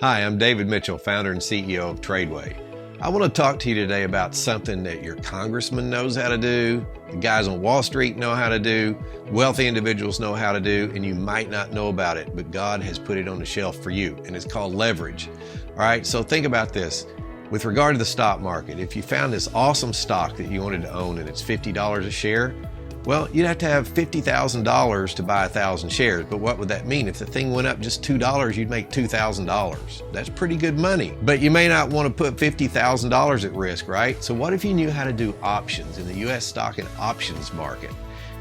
Hi, I'm David Mitchell, founder and CEO of TRADEway. I want to talk to you today about something that your congressman knows how to do, the guys on Wall Street know how to do, wealthy individuals know how to do, and you might not know about it, but God has put it on the shelf for you, and it's called leverage. All right, so think about this. With regard to the stock market, if you found this awesome stock that you wanted to own and it's $50 a share, well, you'd have to have $50,000 to buy 1,000 shares. But what would that mean? If the thing went up just $2, you'd make $2,000. That's pretty good money. But you may not want to put $50,000 at risk, right? So what if you knew how to do options in the U.S. stock and options market?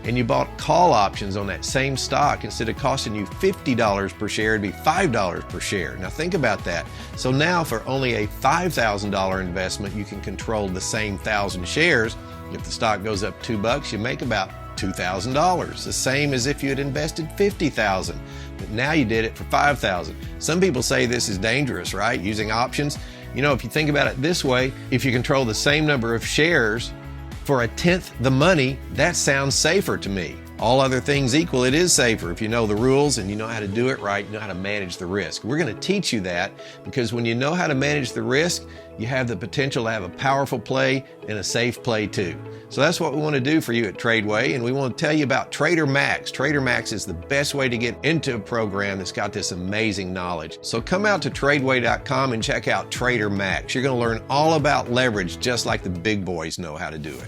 And you bought call options on that same stock. Instead of costing you $50 per share, it'd be $5 per share. Now think about that. So now for only a $5,000 investment, you can control the same 1,000 shares. If the stock goes up $2, you make about $2,000, the same as if you had invested $50,000. But now you did it for $5,000. Some people say this is dangerous, right? Using options. You know, if you think about it this way, if you control the same number of shares for 1/10 the money, that sounds safer to me. All other things equal, it is safer if you know the rules and you know how to do it right, you know how to manage the risk. We're going to teach you that, because when you know how to manage the risk, you have the potential to have a powerful play and a safe play too. So that's what we want to do for you at TRADEway, and we want to tell you about TraderMAX. TraderMAX is the best way to get into a program that's got this amazing knowledge. So come out to TRADEway.com and check out TraderMAX. You're going to learn all about leverage just like the big boys know how to do it.